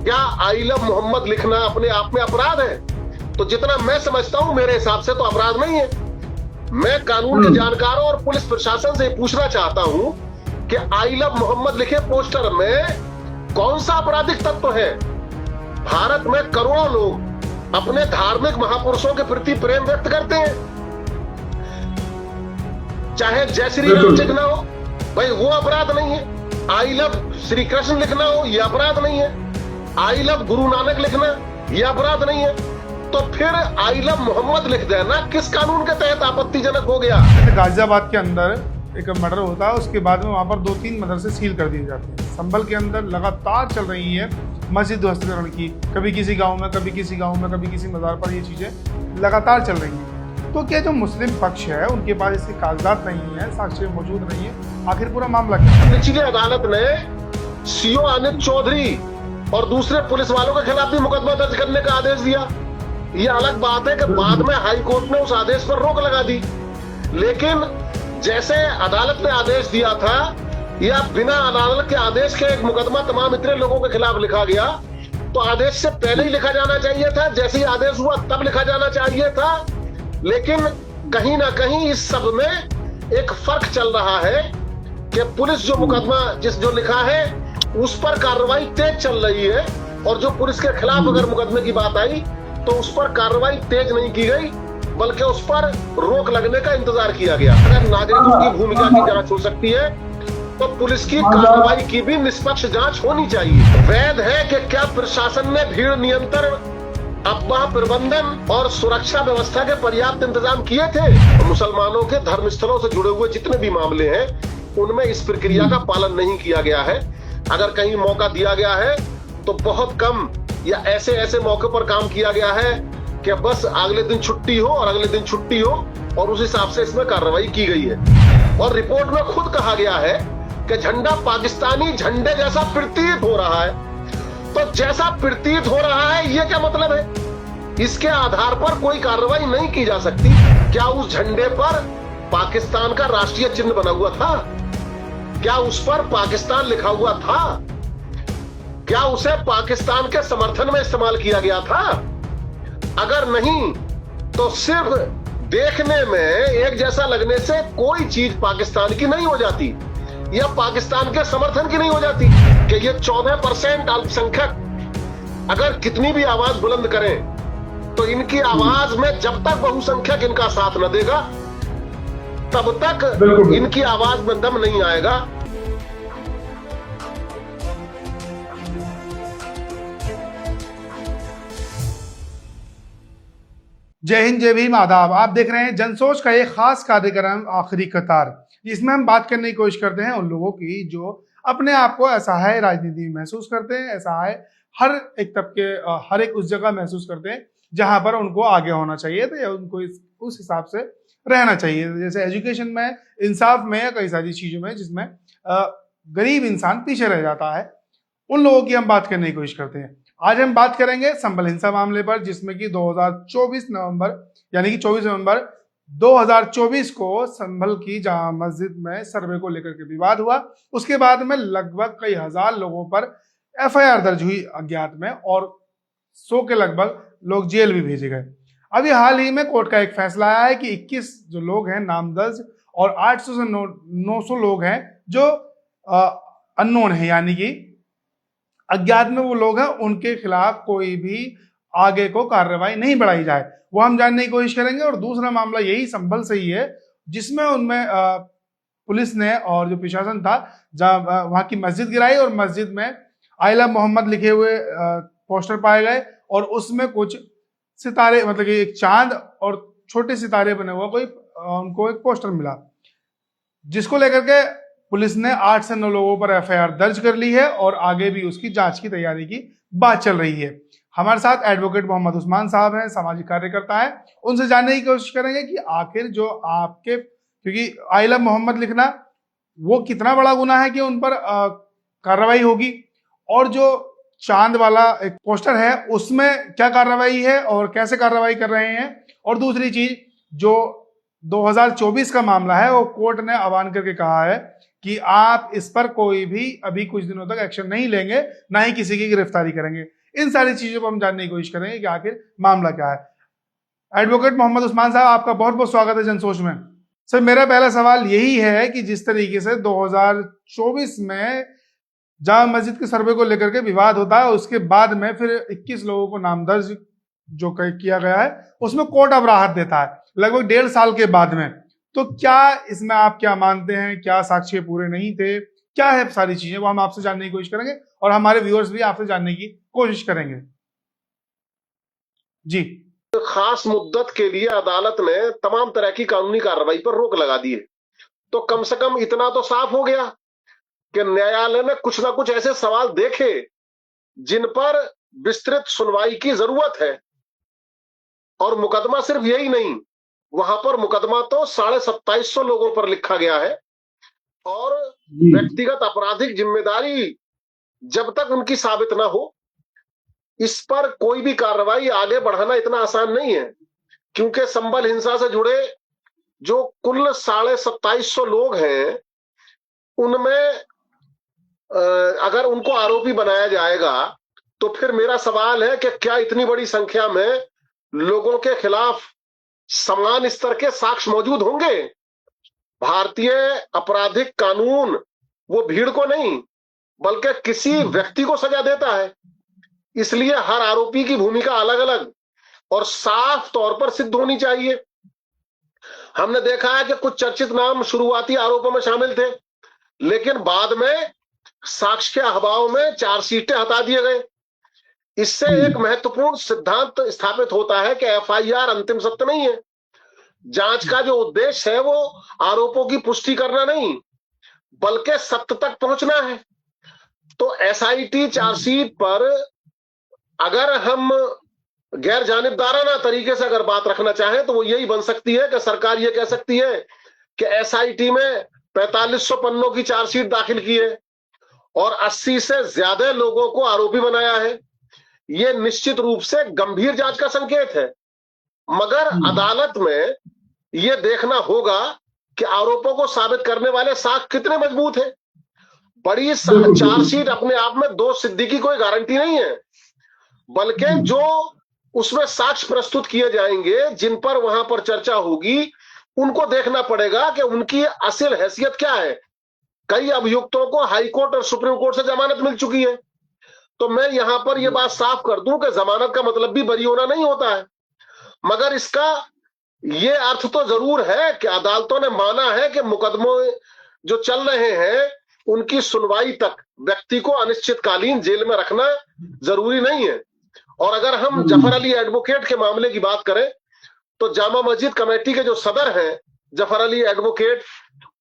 क्या I love Mohammad लिखना अपने आप में अपराध है? तो जितना मैं समझता हूं मेरे हिसाब से तो अपराध नहीं है। मैं कानून के जानकारों और पुलिस प्रशासन से पूछना चाहता हूं कि आई लव मोहम्मद लिखे पोस्टर में कौन सा आपराधिक तत्व है? भारत में करोड़ों लोग अपने धार्मिक महापुरुषों के प्रति प्रेम व्यक्त करते हैं, चाहे जय श्री राम लिखना हो, भाई वो अपराध नहीं है। आई लव श्री कृष्ण लिखना हो, यह अपराध नहीं है। आई लव गुरु नानक लिखना, यह अपराध नहीं है। तो फिर आई लव मोहम्मद लिख देना किस कानून के तहत आपत्तिजनक हो गया? गाजियाबाद के अंदर एक मर्डर होता है, उसके बाद में वहाँ पर 2-3 मदरसे सील कर दिए जाते हैं। संभल के अंदर लगातार चल रही है मस्जिद ध्वस्तकरण की, कभी किसी गांव में, कभी किसी गांव में, कभी किसी मज़ार पर, ये चीज़ें लगातार चल रही हैं। तो क्या जो मुस्लिम पक्ष है उनके पास इसके कागजात नहीं है, साक्ष्य मौजूद नहीं है, आखिर पूरा मामला क्या है? निचली अदालत ने सीओ अनिल चौधरी और दूसरे पुलिस वालों के खिलाफ भी मुकदमा दर्ज करने का आदेश दिया। ये अलग बात है कि बाद में हाई कोर्ट ने उस आदेश पर रोक लगा दी, लेकिन जैसे अदालत ने आदेश दिया था या बिना अदालत के आदेश के एक मुकदमा तमाम इतने लोगों के खिलाफ लिखा गया, तो आदेश से पहले ही लिखा जाना चाहिए था। जैसे ही आदेश हुआ तब लिखा जाना चाहिए था। लेकिन कहीं ना कहीं इस सब में एक फर्क चल रहा है कि पुलिस जो मुकदमा जो लिखा है उस पर कार्रवाई तेज चल रही है, और जो पुलिस के खिलाफ अगर मुकदमे की बात आई तो उस पर कार्रवाई तेज नहीं की गई, बल्कि उस पर रोक लगने का इंतजार किया गया। अगर नागरिकों की भूमिका की जांच हो सकती है तो पुलिस की कार्रवाई की भी निष्पक्ष जांच होनी चाहिए। वैध है कि क्या प्रशासन ने भीड़ नियंत्रण, अफवाह प्रबंधन और सुरक्षा व्यवस्था के पर्याप्त इंतजाम किए थे? मुसलमानों के धर्म स्थलों से जुड़े हुए जितने भी मामले हैं उनमें इस प्रक्रिया का पालन नहीं किया गया है। अगर कहीं मौका दिया गया है तो बहुत कम या ऐसे ऐसे मौके पर काम किया गया है कि बस अगले दिन छुट्टी हो और अगले दिन छुट्टी हो, और उस हिसाब से इसमें कार्रवाई की गई है। और रिपोर्ट में खुद कहा गया है कि झंडा पाकिस्तानी झंडे जैसा प्रतीत हो रहा है। तो जैसा प्रतीत हो रहा है ये क्या मतलब है? इसके आधार पर कोई कार्रवाई नहीं की जा सकती। क्या उस झंडे पर पाकिस्तान का राष्ट्रीय चिन्ह बना हुआ था? क्या उस पर पाकिस्तान लिखा हुआ था? क्या उसे पाकिस्तान के समर्थन में इस्तेमाल किया गया था? अगर नहीं तो सिर्फ देखने में एक जैसा लगने से कोई चीज पाकिस्तान की नहीं हो जाती या पाकिस्तान के समर्थन की नहीं हो जाती। कि ये 14% अल्पसंख्यक अगर कितनी भी आवाज बुलंद करें तो इनकी आवाज में जब तक बहुसंख्यक इनका साथ न देगा तब तक इनकी आवाज में दम नहीं आएगा। जय हिंद, जय भीम, आदाब। आप देख रहे हैं जनसोच का एक खास कार्यक्रम आखिरी कतार, जिसमें हम बात करने की कोशिश करते हैं उन लोगों की जो अपने आप को असहाय राजनीति में महसूस करते हैं, असहाय हर एक तबके, हर एक उस जगह महसूस करते हैं जहां पर उनको आगे होना चाहिए था या उनको उस हिसाब से रहना चाहिए। जैसे एजुकेशन में, इंसाफ में, या कई सारी चीजों में जिसमें गरीब इंसान पीछे रह जाता है, उन लोगों की हम बात करने की कोशिश करते हैं। आज हम बात करेंगे संभल हिंसा मामले पर, जिसमें कि 2024 नवंबर यानी कि 24 नवंबर 2024 को संभल की जामा मस्जिद में सर्वे को लेकर के विवाद हुआ। उसके बाद में लगभग कई हजार लोगों पर एफआईआर दर्ज हुई अज्ञात में, और 100 के लगभग लोग जेल भी भेजे गए। अभी हाल ही में कोर्ट का एक फैसला आया है कि 21 जो लोग हैं नामदर्ज और 800 से 900 लोग हैं जो अननोन है, यानी कि अज्ञात में वो लोग हैं, उनके खिलाफ कोई भी आगे को कार्रवाई नहीं बढ़ाई जाए, वो हम जानने की कोशिश करेंगे। और दूसरा मामला यही संभल से ही है, जिसमें उनमें पुलिस ने और जो प्रशासन था जहाँ वहां की मस्जिद गिराई और मस्जिद में आई लव मोहम्मद लिखे हुए पोस्टर पाए गए, और उसमें कुछ सितारे, मतलब कि एक चांद और छोटे सितारे बने हुआ कोई उनको एक पोस्टर मिला, जिसको लेकर के पुलिस ने 8 से 9 लोगों पर एफआईआर दर्ज कर ली है और आगे भी उसकी जांच की तैयारी की बात चल रही है। हमारे साथ एडवोकेट मोहम्मद उस्मान साहब हैं, सामाजिक कार्यकर्ता हैं, उनसे जानने की कोशिश करेंगे कि आखिर जो आपके, क्योंकि आई लव मोहम्मद लिखना वो कितना बड़ा गुनाह है कि उन पर कार्रवाई होगी, और जो चांद वाला एक पोस्टर है उसमें क्या कार्रवाई है और कैसे कार्रवाई कर रहे हैं। और दूसरी चीज, जो 2024 का मामला है वो कोर्ट ने आह्वान करके कहा है कि आप इस पर कोई भी अभी कुछ दिनों तक एक्शन नहीं लेंगे, ना ही किसी की गिरफ्तारी करेंगे। इन सारी चीजों को हम जानने की कोशिश करेंगे कि आखिर मामला क्या है। एडवोकेट मोहम्मद उस्मान साहब, आपका बहुत बहुत स्वागत है जनसोच में। सर, मेरा पहला सवाल यही है कि जिस तरीके से 2024 में जामा मस्जिद के सर्वे को लेकर के विवाद होता है, उसके बाद में फिर 21 लोगों को नामदर्ज जो किया गया है, उसमें कोर्ट अब राहत देता है लगभग 1.5 साल के बाद में। तो क्या इसमें आप क्या मानते हैं, क्या साक्ष्य पूरे नहीं थे, क्या है सारी चीजें, वो हम आपसे जानने की कोशिश करेंगे और हमारे व्यूअर्स भी आपसे जानने की कोशिश करेंगे जी। खास मुद्दत के लिए अदालत ने तमाम तरह की कानूनी कार्रवाई पर रोक लगा दी है। तो कम से कम इतना तो साफ हो गया कि न्यायालय ने कुछ ना कुछ ऐसे सवाल देखे जिन पर विस्तृत सुनवाई की जरूरत है। और मुकदमा सिर्फ यही नहीं, वहां पर मुकदमा तो 2750 लोगों पर लिखा गया है और व्यक्तिगत आपराधिक जिम्मेदारी जब तक उनकी साबित ना हो, इस पर कोई भी कार्रवाई आगे बढ़ाना इतना आसान नहीं है। क्योंकि संबल हिंसा से जुड़े जो कुल 2750 लोग हैं, उनमें अगर उनको आरोपी बनाया जाएगा तो फिर मेरा सवाल है कि क्या इतनी बड़ी संख्या में लोगों के खिलाफ समान स्तर के साक्ष्य मौजूद होंगे? भारतीय आपराधिक कानून वो भीड़ को नहीं बल्कि किसी व्यक्ति को सजा देता है। इसलिए हर आरोपी की भूमिका अलग अलग और साफ तौर पर सिद्ध होनी चाहिए। हमने देखा है कि कुछ चर्चित नाम शुरुआती आरोपों में शामिल थे, लेकिन बाद में साक्ष्य के अभाव में चार्जशीटें हटा दिए गए। इससे एक महत्वपूर्ण सिद्धांत स्थापित होता है कि एफआईआर अंतिम सत्य नहीं है। जांच का जो उद्देश्य है वो आरोपों की पुष्टि करना नहीं बल्कि सत्य तक पहुंचना है। तो एसआईटी चार्जशीट पर अगर हम गैर जानिबदाराना तरीके से अगर बात रखना चाहें तो वो यही बन सकती है कि सरकार ये कह सकती है कि एसआईटी में 4500 पन्नों की चार्जशीट दाखिल की है और 80 से ज्यादा लोगों को आरोपी बनाया है। ये निश्चित रूप से गंभीर जांच का संकेत है, मगर अदालत में ये देखना होगा कि आरोपों को साबित करने वाले साक्ष्य कितने मजबूत हैं। बड़ी चार्जशीट अपने आप में दोष सिद्धि की कोई गारंटी नहीं है, बल्कि जो उसमें साक्ष्य प्रस्तुत किए जाएंगे, जिन पर वहां पर चर्चा होगी, उनको देखना पड़ेगा कि उनकी असल हैसियत क्या है। कई अभियुक्तों को हाईकोर्ट और सुप्रीम कोर्ट से जमानत मिल चुकी है। तो मैं यहां पर यह बात साफ कर दूं कि जमानत का मतलब भी बरी होना नहीं होता है, मगर इसका ये अर्थ तो जरूर है कि अदालतों ने माना है कि मुकदमों जो चल रहे हैं उनकी सुनवाई तक व्यक्ति को अनिश्चितकालीन जेल में रखना जरूरी नहीं है। और अगर हम जफर अली एडवोकेट के मामले की बात करें तो जामा मस्जिद कमेटी के जो सदर हैं जफर अली एडवोकेट,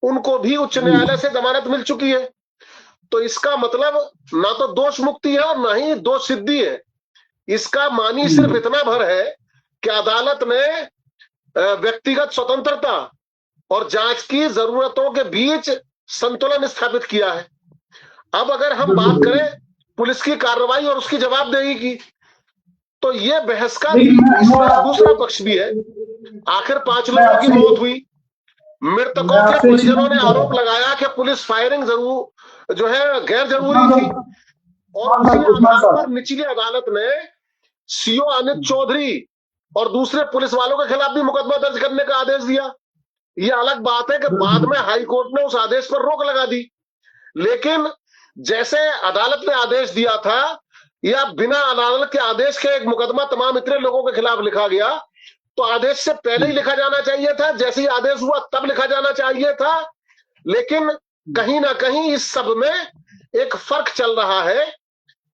उनको भी उच्च न्यायालय से जमानत मिल चुकी है। तो इसका मतलब ना तो दोष मुक्ति है और ना ही दोष सिद्धि है। इसका मानी सिर्फ इतना भर है कि अदालत ने व्यक्तिगत स्वतंत्रता और जांच की जरूरतों के बीच संतुलन स्थापित किया है। अब अगर हम बात करें पुलिस की कार्रवाई और उसकी जवाबदेही की, तो ये बहस का दूसरा पक्ष भी है। आखिर 5 लोगों की मौत हुई। मृतकों के परिजनों ने आरोप लगाया कि पुलिस फायरिंग जरूर जो है गैर जरूरी थी और उसी आधार पर निचली अदालत ने सीओ अनित चौधरी और दूसरे पुलिस वालों के खिलाफ भी मुकदमा दर्ज करने का आदेश दिया। यह अलग बात है कि बाद में हाई कोर्ट ने उस आदेश पर रोक लगा दी, लेकिन जैसे अदालत ने आदेश दिया था या बिना अदालत के आदेश के एक मुकदमा तमाम इतने लोगों के खिलाफ लिखा गया, तो आदेश से पहले ही लिखा जाना चाहिए था। जैसे ही आदेश हुआ तब लिखा जाना चाहिए था। लेकिन कहीं ना कहीं इस सब में एक फर्क चल रहा है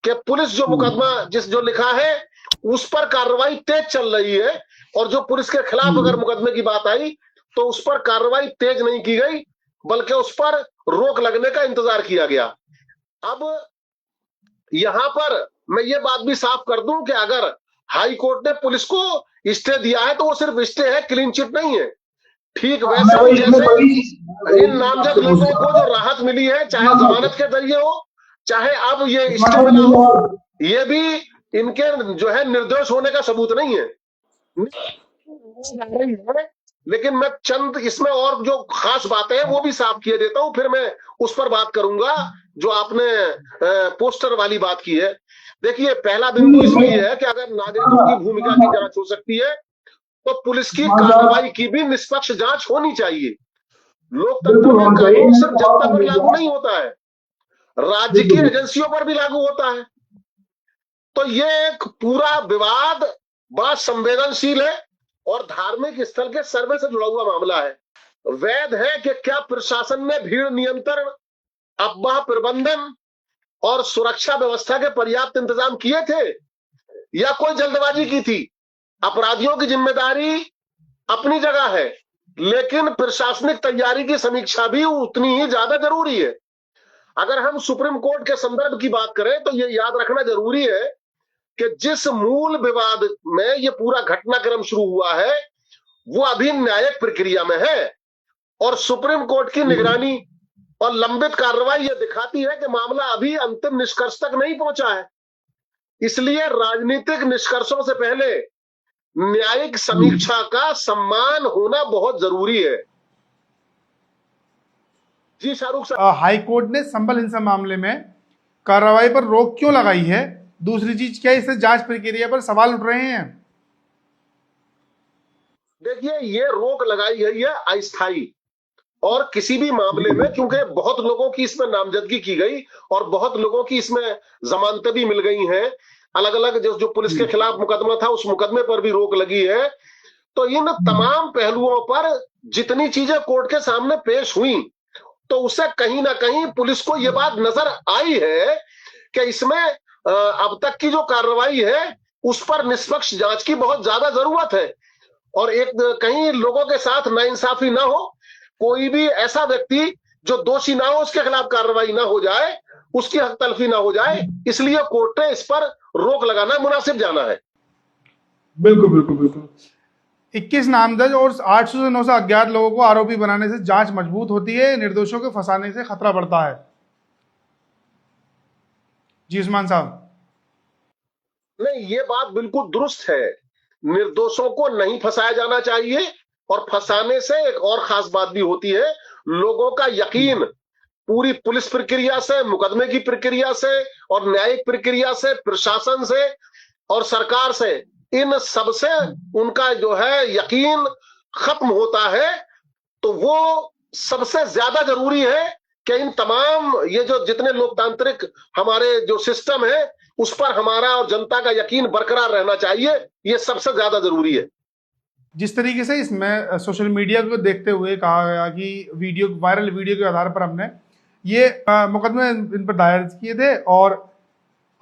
कि पुलिस जो मुकदमा जो लिखा है उस पर कार्रवाई तेज चल रही है और जो पुलिस के खिलाफ अगर मुकदमे की बात आई तो उस पर कार्रवाई तेज नहीं की गई बल्कि उस पर रोक लगने का इंतजार किया गया। अब यहां पर मैं ये बात भी साफ कर दूं कि अगर हाई कोर्ट ने पुलिस को स्टे दिया है तो वो सिर्फ स्टे है, क्लीन चिट नहीं है। ठीक वैसे ही जैसे इन नामजद लोगों को जो राहत मिली है, चाहे जमानत के जरिए हो चाहे अब ये स्टे मिला हो, ये भी इनके जो है निर्दोष होने का सबूत नहीं है। लेकिन मैं चंद इसमें और जो खास बातें हैं वो भी साफ किए देता हूं, फिर मैं उस पर बात करूंगा जो आपने पोस्टर वाली बात की है। देखिए, पहला बिंदु इसमें यह है कि अगर नागरिकों की भूमिका की जांच हो सकती है तो पुलिस की कार्रवाई की भी निष्पक्ष जांच होनी चाहिए। लोकतंत्र में कानून सिर्फ जनता पर लागू नहीं होता है, राज्य की एजेंसियों पर भी लागू होता है। तो ये एक पूरा विवाद बड़ा संवेदनशील है और धार्मिक स्थल के सर्वे से जुड़ा हुआ मामला है। वैध है कि क्या प्रशासन ने भीड़ नियंत्रण, अफवाह प्रबंधन और सुरक्षा व्यवस्था के पर्याप्त इंतजाम किए थे या कोई जल्दबाजी की थी? अपराधियों की जिम्मेदारी अपनी जगह है, लेकिन प्रशासनिक तैयारी की समीक्षा भी उतनी ही ज्यादा जरूरी है। अगर हम सुप्रीम कोर्ट के संदर्भ की बात करें तो यह याद रखना जरूरी है कि जिस मूल विवाद में यह पूरा घटनाक्रम शुरू हुआ है वो अभी न्यायिक प्रक्रिया में है और सुप्रीम कोर्ट की निगरानी और लंबित कार्रवाई यह दिखाती है कि मामला अभी अंतिम निष्कर्ष तक नहीं पहुंचा है। इसलिए राजनीतिक निष्कर्षों से पहले न्यायिक समीक्षा का सम्मान होना बहुत जरूरी है। जी शाहरुख साहब। हाई कोर्ट ने संभल हिंसा मामले में कार्रवाई पर रोक क्यों लगाई है? दूसरी चीज क्या इससे जांच प्रक्रिया पर सवाल उठ रहे हैं? देखिए, ये रोक लगाई गई है अस्थायी, और किसी भी मामले में क्योंकि बहुत लोगों की इसमें नामजदगी की गई और बहुत लोगों की इसमें जमानतें भी मिल गई हैं, अलग अलग जो पुलिस के खिलाफ मुकदमा था उस मुकदमे पर भी रोक लगी है। तो इन तमाम पहलुओं पर जितनी चीजें कोर्ट के सामने पेश हुई तो उससे कहीं ना कहीं पुलिस को यह बात नजर आई है कि इसमें अब तक की जो कार्रवाई है उस पर निष्पक्ष जांच की बहुत ज्यादा जरूरत है और एक कहीं लोगों के साथ नाइंसाफी ना हो, कोई भी ऐसा व्यक्ति जो दोषी ना हो उसके खिलाफ कार्रवाई ना हो जाए, उसकी हक तलफी ना हो जाए, इसलिए कोर्ट ने इस पर रोक लगाना मुनासिब जाना है। बिल्कुल बिल्कुल बिल्कुल। 21 नामजद और 800 से 900 अज्ञात लोगों को आरोपी बनाने से जांच मजबूत होती है, निर्दोषों के फंसाने से खतरा बढ़ता है। जी उस्मान साहब। नहीं, ये बात बिल्कुल दुरुस्त है। निर्दोषों को नहीं फंसाया जाना चाहिए और फंसाने से एक और खास बात भी होती है, लोगों का यकीन पूरी पुलिस प्रक्रिया से, मुकदमे की प्रक्रिया से और न्यायिक प्रक्रिया से, प्रशासन से और सरकार से, इन सबसे उनका जो है यकीन खत्म होता है। तो वो सबसे ज्यादा जरूरी है कि इन तमाम ये जो जितने लोकतांत्रिक हमारे जो सिस्टम है उस पर हमारा और जनता का यकीन बरकरार रहना चाहिए, ये सबसे ज्यादा जरूरी है। जिस तरीके से इसमें सोशल मीडिया को देखते हुए कहा गया कि वायरल वीडियो के आधार पर हमने ये मुकदमे इन पर दायर किए थे और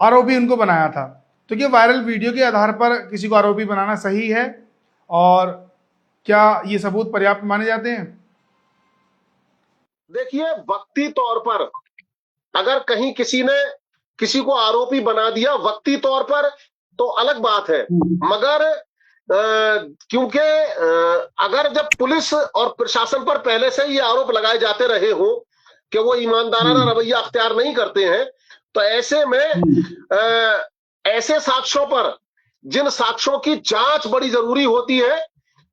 आरोपी उनको बनाया था, तो क्या वायरल वीडियो के आधार पर किसी को आरोपी बनाना सही है और क्या ये सबूत पर्याप्त माने जाते हैं? देखिए, वक्ती तौर पर अगर कहीं किसी ने किसी को आरोपी बना दिया वक्ती तौर पर तो अलग बात है, मगर क्योंकि अगर जब पुलिस और प्रशासन पर पहले से ये आरोप लगाए जाते रहे हो कि वो ईमानदाराना रवैया अख्तियार नहीं करते हैं, तो ऐसे में ऐसे साक्ष्यों पर, जिन साक्ष्यों की जांच बड़ी जरूरी होती है,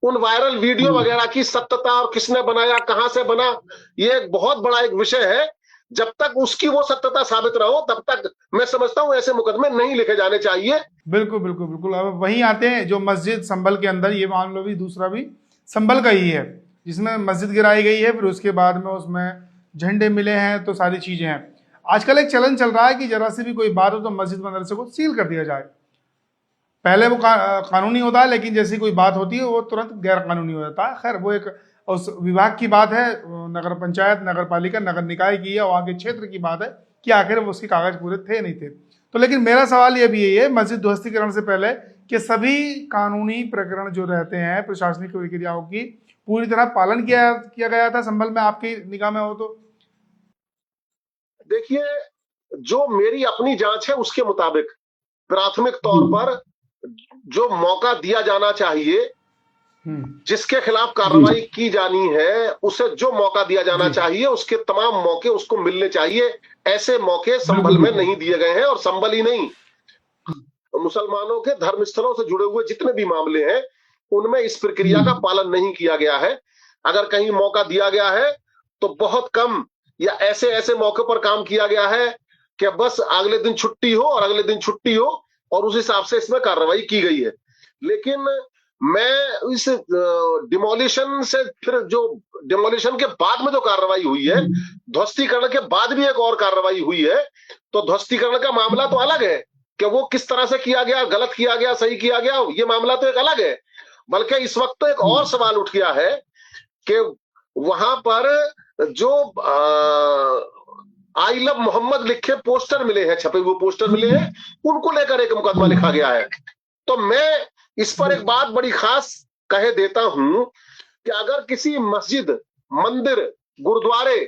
उन वायरल वीडियो वगैरह की सत्यता और किसने बनाया, कहां से बना, ये एक बहुत बड़ा एक विषय है। जब तक उसकी वो सत्यता साबित रहो तब तक मैं समझता हूं ऐसे मुकदमे नहीं लिखे जाने चाहिए। बिल्कुल बिल्कुल बिल्कुल। अब वहीं आते हैं जो मस्जिद संभल के अंदर, ये मान लो भी दूसरा भी संभल का ही है, जिसमें मस्जिद गिराई गई है, फिर उसके बाद में उसमें झंडे मिले हैं, तो सारी चीजें हैं। आजकल एक चलन चल रहा है कि जरा सी भी कोई बात हो तो मस्जिद मदरसे को सील कर दिया जाए। पहले वो कानूनी होता है, लेकिन जैसी कोई बात होती है वो तुरंत गैर कानूनी हो जाता है। खैर वो एक उस विभाग की बात है, नगर पंचायत, नगर पालिका, नगर निकाय की है, वहाँ के क्षेत्र की बात है कि आखिर वो उसके कागज पूरे थे नहीं थे। तो लेकिन मेरा सवाल ये भी यही है, मस्जिद ध्वस्तीकरण से पहले कि सभी कानूनी प्रकरण जो रहते हैं प्रशासनिक प्रक्रियाओं की पूरी तरह पालन किया गया था संभल में, आपकी निगाह में हो तो? देखिए, जो मेरी अपनी जांच है उसके मुताबिक प्राथमिक तौर पर जो मौका दिया जाना चाहिए, जिसके खिलाफ कार्रवाई की जानी है, उसे जो मौका दिया जाना चाहिए उसके तमाम मौके उसको मिलने चाहिए। ऐसे मौके संभल में नहीं दिए गए हैं और संभल ही नहीं, मुसलमानों के धर्म स्थलों से जुड़े हुए जितने भी मामले हैं उनमें इस प्रक्रिया का पालन नहीं किया गया है। अगर कहीं मौका दिया गया है तो बहुत कम या ऐसे ऐसे मौके पर काम किया गया है कि बस अगले दिन छुट्टी हो और अगले दिन छुट्टी हो और उस हिसाब से इसमें कार्रवाई की गई है। लेकिन मैं इस डिमोलिशन से फिर जो डिमोलिशन के बाद में जो कार्रवाई हुई है, ध्वस्तीकरण के बाद भी एक और कार्रवाई हुई है, तो ध्वस्तीकरण का मामला तो अलग है कि वो किस तरह से किया गया, गलत किया गया, सही किया गया, ये मामला तो एक अलग है। बल्कि इस वक्त तो एक और सवाल उठ गया है कि वहां पर जो आई लव मोहम्मद लिखे पोस्टर मिले हैं, छपे हुए पोस्टर मिले हैं, उनको लेकर एक मुकदमा लिखा गया है। तो मैं इस पर एक बात बड़ी खास कह देता हूं कि अगर किसी मस्जिद, मंदिर, गुरुद्वारे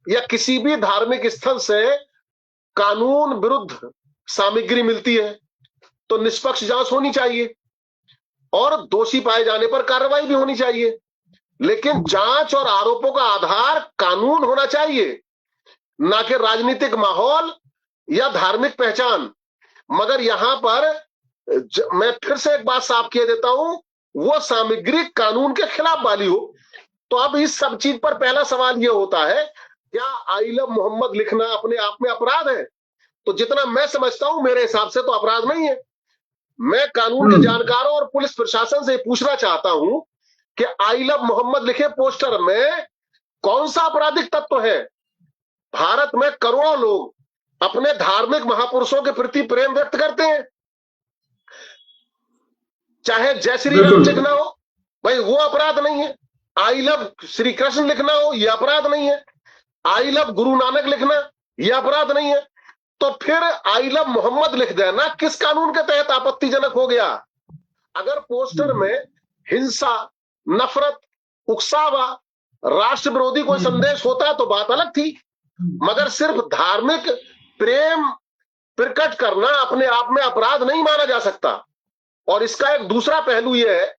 या किसी भी धार्मिक स्थल से कानून विरुद्ध सामग्री मिलती है तो निष्पक्ष जांच होनी चाहिए और दोषी पाए जाने पर कार्रवाई भी होनी चाहिए। लेकिन जांच और आरोपों का आधार कानून होना चाहिए, ना कि राजनीतिक माहौल या धार्मिक पहचान। मगर यहां पर मैं फिर से एक बात साफ किए देता हूं, वो सामग्री कानून के खिलाफ वाली हो। तो अब इस सब चीज पर पहला सवाल ये होता है, क्या आई लव मोहम्मद लिखना अपने आप में अपराध है? तो जितना मैं समझता हूं मेरे हिसाब से तो अपराध नहीं है। मैं कानून के जानकारों और पुलिस प्रशासन से पूछना चाहता हूं कि आई लव मोहम्मद लिखे पोस्टर में कौन सा आपराधिक तत्व है? भारत में करोड़ों लोग अपने धार्मिक महापुरुषों के प्रति प्रेम व्यक्त करते हैं, चाहे जय श्री राम लिखना हो, भाई वो अपराध नहीं है। आई लव श्री कृष्ण लिखना हो, यह अपराध नहीं है। आई लव गुरु नानक लिखना, यह अपराध नहीं है। तो फिर आई लव मोहम्मद लिख देना किस कानून के तहत आपत्तिजनक हो गया? अगर पोस्टर में हिंसा, नफरत, उकसावा, राष्ट्र विरोधी कोई संदेश होता तो बात अलग थी, मगर सिर्फ धार्मिक प्रेम प्रकट करना अपने आप में अपराध नहीं माना जा सकता। और इसका एक दूसरा पहलू यह है,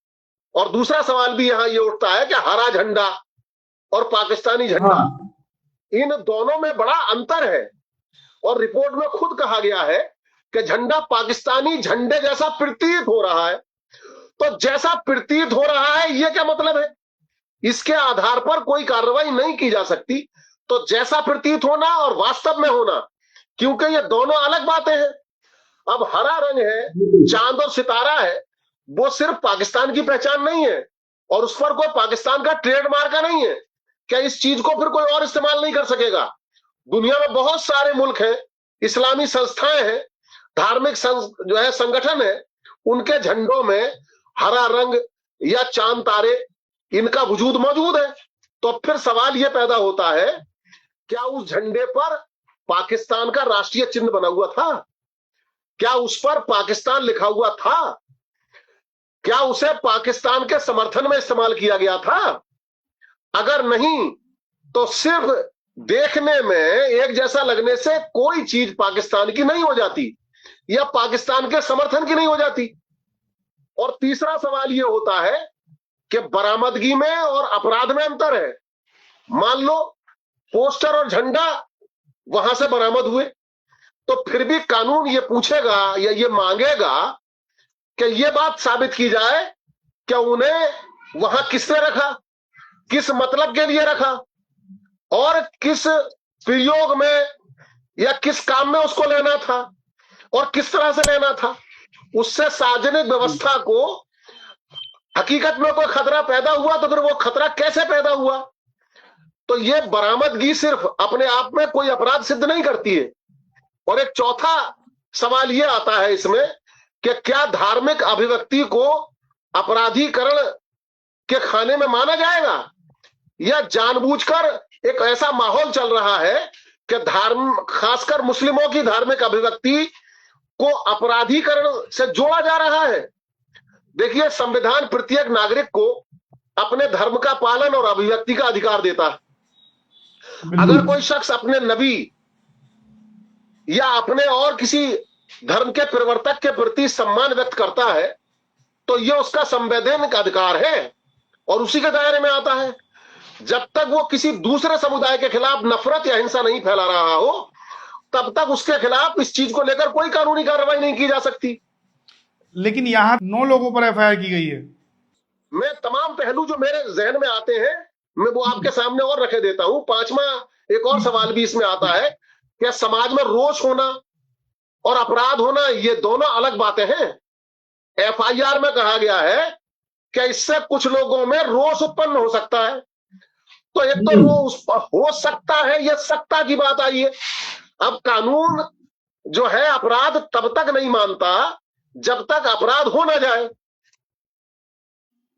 और दूसरा सवाल भी यहां यह उठता है कि हरा झंडा और पाकिस्तानी झंडा, इन दोनों में बड़ा अंतर है। और रिपोर्ट में खुद कहा गया है कि झंडा पाकिस्तानी झंडे जैसा प्रतीत हो रहा है। तो जैसा प्रतीत हो रहा है यह क्या मतलब है? इसके आधार पर कोई कार्रवाई नहीं की जा सकती। तो जैसा प्रतीत होना और वास्तव में होना, क्योंकि ये दोनों अलग बातें हैं। अब हरा रंग है, चांद और सितारा है, वो सिर्फ पाकिस्तान की पहचान नहीं है और उस पर कोई पाकिस्तान का ट्रेडमार्क का नहीं है। क्या इस चीज को फिर कोई और इस्तेमाल नहीं कर सकेगा? दुनिया में बहुत सारे मुल्क हैं, इस्लामी संस्थाएं हैं, धार्मिक जो है संगठन है, उनके झंडों में हरा रंग या चांद तारे, इनका वजूद मौजूद है। तो फिर सवाल यह पैदा होता है, क्या उस झंडे पर पाकिस्तान का राष्ट्रीय चिन्ह बना हुआ था? क्या उस पर पाकिस्तान लिखा हुआ था? क्या उसे पाकिस्तान के समर्थन में इस्तेमाल किया गया था? अगर नहीं तो सिर्फ देखने में एक जैसा लगने से कोई चीज पाकिस्तान की नहीं हो जाती या पाकिस्तान के समर्थन की नहीं हो जाती। और तीसरा सवाल यह होता है कि बरामदगी में और अपराध में अंतर है। मान लो पोस्टर और झंडा वहां से बरामद हुए, तो फिर भी कानून ये पूछेगा या ये मांगेगा कि ये बात साबित की जाए कि उन्हें वहां किसने रखा, किस मतलब के लिए रखा और किस प्रयोग में या किस काम में उसको लेना था और किस तरह से लेना था। उससे सार्वजनिक व्यवस्था को हकीकत में कोई खतरा पैदा हुआ तो फिर वो खतरा कैसे पैदा हुआ? तो ये बरामदगी सिर्फ अपने आप में कोई अपराध सिद्ध नहीं करती है। और एक चौथा सवाल ये आता है इसमें कि क्या धार्मिक अभिव्यक्ति को अपराधीकरण के खाने में माना जाएगा या जानबूझकर एक ऐसा माहौल चल रहा है कि खासकर मुस्लिमों की धार्मिक अभिव्यक्ति को अपराधीकरण से जोड़ा जा रहा है। देखिए, संविधान प्रत्येक नागरिक को अपने धर्म का पालन और अभिव्यक्ति का अधिकार देता है। अगर कोई शख्स अपने नबी या अपने और किसी धर्म के प्रवर्तक के प्रति सम्मान व्यक्त करता है तो यह उसका संवैधानिक अधिकार है और उसी के दायरे में आता है। जब तक वो किसी दूसरे समुदाय के खिलाफ नफरत या हिंसा नहीं फैला रहा हो तब तक उसके खिलाफ इस चीज को लेकर कोई कानूनी कार्रवाई नहीं की जा सकती। लेकिन यहाँ 9 लोगों पर एफआईआर की गई है। मैं तमाम पहलू जो मेरे जहन में आते हैं मैं वो आपके सामने और रखे देता हूं। पांचवा एक और सवाल भी इसमें आता है कि समाज में रोष होना और अपराध होना ये दोनों अलग बातें हैं। एफआईआर में कहा गया है कि इससे कुछ लोगों में रोष उत्पन्न हो सकता है। तो एक तो रोष हो सकता है, ये सत्ता की बात आई है। अब कानून जो है अपराध तब तक नहीं मानता जब तक अपराध हो ना जाए।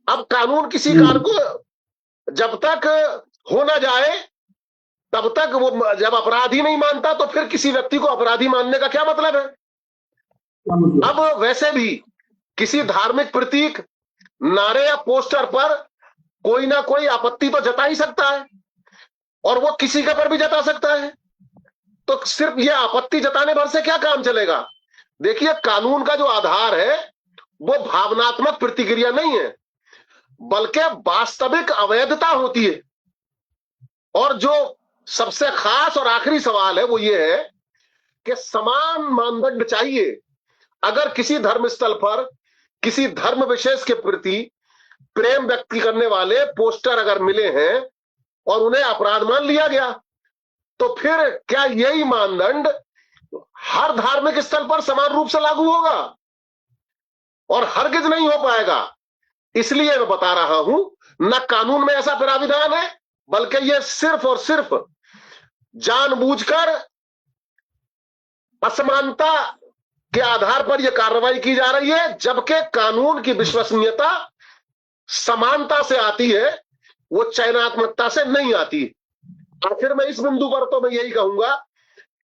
अब कानून किसी कार्य को जब तक हो ना जाए तब तक वो जब अपराधी नहीं मानता तो फिर किसी व्यक्ति को अपराधी मानने का क्या मतलब है। अब वैसे भी किसी धार्मिक प्रतीक, नारे या पोस्टर पर कोई ना कोई आपत्ति तो जता ही सकता है और वो किसी के पर भी जता सकता है। तो सिर्फ ये आपत्ति जताने भर से क्या काम चलेगा। देखिए कानून का जो आधार है वो भावनात्मक प्रतिक्रिया नहीं है बल्कि वास्तविक अवैधता होती है। और जो सबसे खास और आखिरी सवाल है वो ये है कि समान मानदंड चाहिए। अगर किसी धर्म स्थल पर किसी धर्म विशेष के प्रति प्रेम व्यक्त करने वाले पोस्टर अगर मिले हैं और उन्हें अपराध मान लिया गया तो फिर क्या यही मानदंड हर धार्मिक स्थल पर समान रूप से लागू होगा। और हरगिज नहीं हो पाएगा। इसलिए मैं बता रहा हूं न कानून में ऐसा प्राविधान है बल्कि यह सिर्फ और सिर्फ जानबूझकर असमानता के आधार पर यह कार्रवाई की जा रही है, जबकि कानून की विश्वसनीयता समानता से आती है, वो चयनात्मकता से नहीं आती। आखिर में इस बिंदु पर तो मैं यही कहूंगा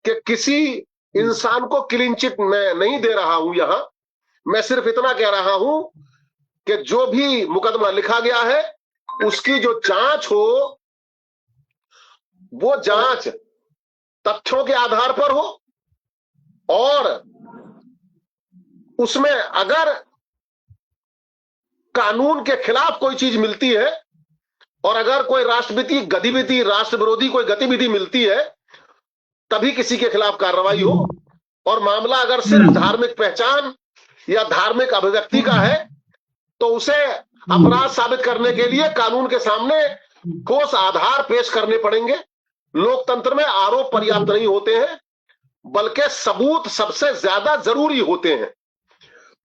कि किसी इंसान को क्लीन चिट मैं नहीं दे रहा हूं। यहां मैं सिर्फ इतना कह रहा हूं कि जो भी मुकदमा लिखा गया है उसकी जो जांच हो वो जांच तथ्यों के आधार पर हो और उसमें अगर कानून के खिलाफ कोई चीज मिलती है और अगर कोई राष्ट्रविरोधी गतिविधि, राष्ट्र विरोधी कोई गतिविधि मिलती है तभी किसी के खिलाफ कार्रवाई हो। और मामला अगर सिर्फ धार्मिक पहचान या धार्मिक अभिव्यक्ति का है तो उसे अपराध साबित करने के लिए कानून के सामने ठोस आधार पेश करने पड़ेंगे। लोकतंत्र में आरोप पर्याप्त नहीं होते हैं बल्कि सबूत सबसे ज्यादा जरूरी होते हैं।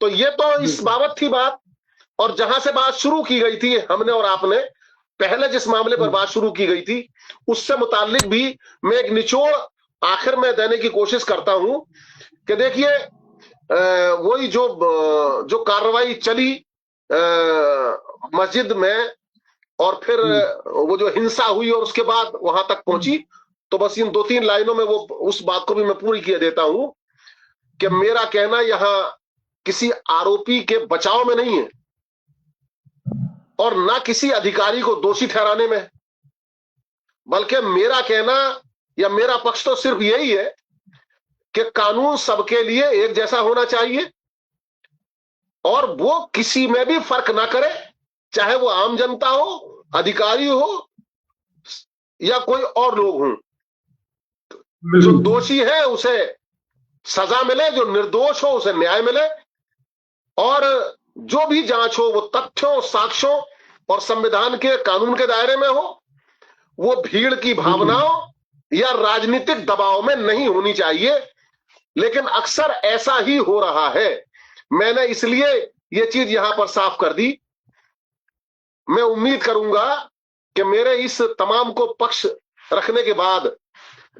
तो ये तो इस बाबत थी बात। और जहां से बात शुरू की गई थी हमने और आपने, पहले जिस मामले पर बात शुरू की गई थी उससे मुताल्लिक भी मैं एक निचोड़ आखिर में देने की कोशिश करता हूं कि देखिए वही जो कार्रवाई चली मस्जिद में और फिर वो जो हिंसा हुई और उसके बाद वहां तक पहुंची, तो बस इन 2-3 लाइनों में वो उस बात को भी मैं पूरी किए देता हूं कि मेरा कहना यहां किसी आरोपी के बचाव में नहीं है और ना किसी अधिकारी को दोषी ठहराने में, बल्कि मेरा कहना या मेरा पक्ष तो सिर्फ यही है कि कानून सबके लिए एक जैसा होना चाहिए और वो किसी में भी फर्क ना करे, चाहे वो आम जनता हो, अधिकारी हो या कोई और लोग हों। जो दोषी है उसे सजा मिले, जो निर्दोष हो उसे न्याय मिले और जो भी जांच हो वो तथ्यों, साक्ष्यों और संविधान के कानून के दायरे में हो। वो भीड़ की भावनाओं या राजनीतिक दबाव में नहीं होनी चाहिए, लेकिन अक्सर ऐसा ही हो रहा है। मैंने इसलिए ये चीज यहां पर साफ कर दी। मैं उम्मीद करूंगा कि मेरे इस तमाम को पक्ष रखने के बाद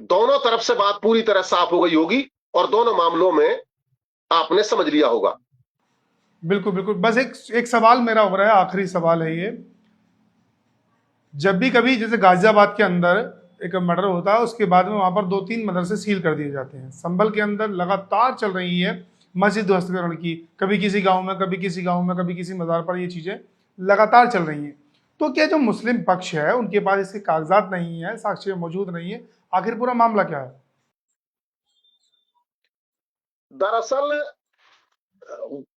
दोनों तरफ से बात पूरी तरह साफ हो गई होगी और दोनों मामलों में आपने समझ लिया होगा। बिल्कुल बिल्कुल। बस एक सवाल मेरा हो रहा है, आखिरी सवाल है ये। जब भी कभी जैसे गाजियाबाद के अंदर एक मर्डर होता है उसके बाद में वहां पर 2-3 मदरसे सील कर दिए जाते हैं। संभल के अंदर लगातार चल रही है मस्जिद ध्वस्तकरण की, कभी किसी गांव में, कभी किसी गांव में, कभी किसी मजार पर, ये चीजें लगातार चल रही हैं। तो क्या जो मुस्लिम पक्ष है उनके पास इसके कागजात नहीं है, साक्ष्य मौजूद नहीं है, आखिर पूरा मामला क्या है? दरअसल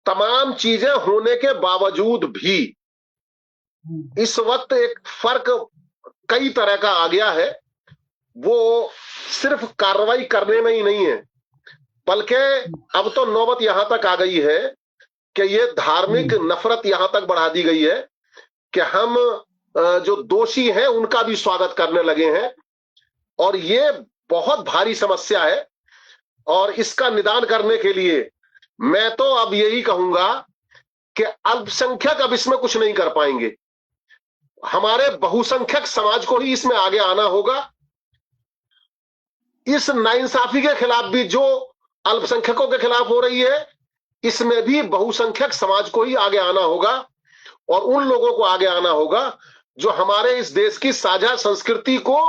तमाम चीजें होने के बावजूद भी इस वक्त एक फर्क कई तरह का आ गया है। वो सिर्फ कार्रवाई करने में ही नहीं है बल्कि अब तो नौबत यहां तक आ गई है कि ये धार्मिक नफरत यहां तक बढ़ा दी गई है कि हम जो दोषी हैं उनका भी स्वागत करने लगे हैं, और ये बहुत भारी समस्या है। और इसका निदान करने के लिए मैं तो अब यही कहूंगा कि अल्पसंख्यक अब इसमें कुछ नहीं कर पाएंगे। हमारे बहुसंख्यक समाज को ही इसमें आगे आना होगा। इस नाइंसाफी के खिलाफ भी जो अल्पसंख्यकों के खिलाफ हो रही है, इसमें भी बहुसंख्यक समाज को ही आगे आना होगा, और उन लोगों को आगे आना होगा जो हमारे इस देश की साझा संस्कृति को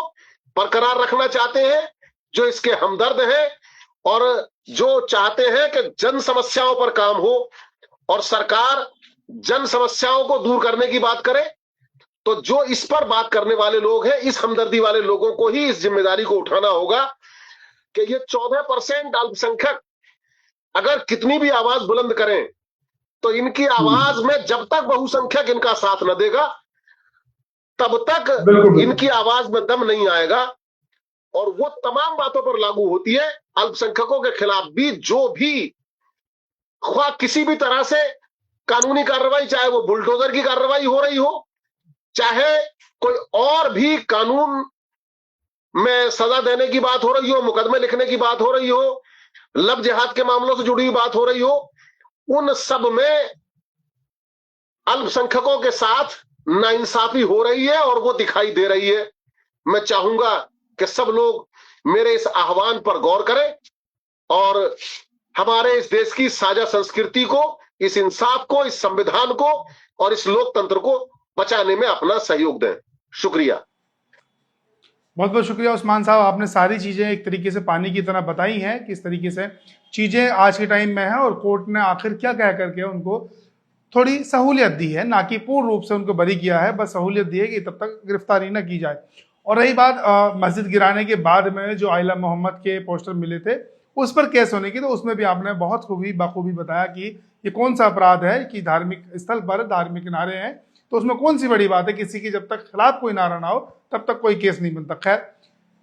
बरकरार रखना चाहते हैं, जो इसके हमदर्द हैं, और जो चाहते हैं कि जन समस्याओं पर काम हो और सरकार जन समस्याओं को दूर करने की बात करे। तो जो इस पर बात करने वाले लोग हैं, इस हमदर्दी वाले लोगों को ही इस जिम्मेदारी को उठाना होगा कि ये 14% अल्पसंख्यक अगर कितनी भी आवाज बुलंद करें, तो इनकी आवाज में जब तक बहुसंख्यक इनका साथ न देगा, तब तक इनकी आवाज में दम नहीं आएगा। और वो तमाम बातों पर लागू होती है। अल्पसंख्यकों के खिलाफ भी जो भी किसी भी तरह से कानूनी कार्रवाई, चाहे वो बुलडोजर की कार्रवाई हो रही हो, चाहे कोई और भी कानून में सजा देने की बात हो रही हो, मुकदमे लिखने की बात हो रही हो, लव जिहाद के मामलों से जुड़ी हुई बात हो रही हो, उन सब में अल्पसंख्यकों के साथ नाइंसाफी हो रही है और वो दिखाई दे रही है। मैं चाहूंगा कि सब लोग मेरे इस आह्वान पर गौर करें और हमारे इस देश की साझा संस्कृति को, इस इंसाफ को, इस संविधान को और इस लोकतंत्र को बचाने में अपना सहयोग दें। शुक्रिया। बहुत बहुत शुक्रिया उस्मान साहब, आपने सारी चीज़ें एक तरीके से पानी की तरह बताई हैं, किस तरीके से चीज़ें आज के टाइम में हैं और कोर्ट ने आखिर क्या कह करके उनको थोड़ी सहूलियत दी है, ना कि पूर्ण रूप से उनको बरी किया है, बस सहूलियत दी है कि तब तक गिरफ्तारी न की जाए। और रही बात मस्जिद गिराने के बाद में जो आइला मोहम्मद के पोस्टर मिले थे उस पर केस होने की, तो उसमें भी आपने बहुत बखूबी बताया कि ये कौन सा अपराध है कि धार्मिक स्थल पर धार्मिक नारे हैं, तो उसमें कौन सी बड़ी बात है, किसी की जब तक खिलाफ कोई नारा ना हो तब तक कोई केस नहीं बनता। खैर,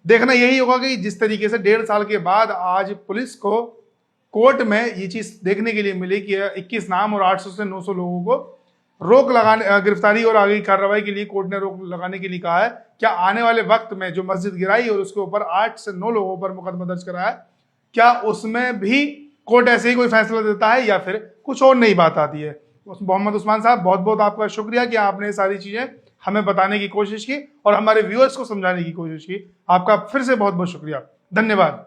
देखना यही होगा कि जिस तरीके से 1.5 साल के बाद आज पुलिस को कोर्ट में ये चीज देखने के लिए मिली कि 21 नाम और 800 से 900 लोगों को रोक लगाने, गिरफ्तारी और आगे की कार्रवाई के लिए कोर्ट ने रोक लगाने के लिए कहा है। क्या आने वाले वक्त में जो मस्जिद गिराई और उसके ऊपर 8 से 9 लोगों पर मुकदमा दर्ज कराया है, क्या उसमें भी कोर्ट ऐसे ही कोई फैसला देता है या फिर कुछ और नई बात आती है? मोहम्मद उस्मान साहब, बहुत बहुत आपका शुक्रिया कि आपने सारी चीजें हमें बताने की कोशिश की और हमारे व्यूअर्स को समझाने की कोशिश की। आपका फिर से बहुत बहुत शुक्रिया, धन्यवाद।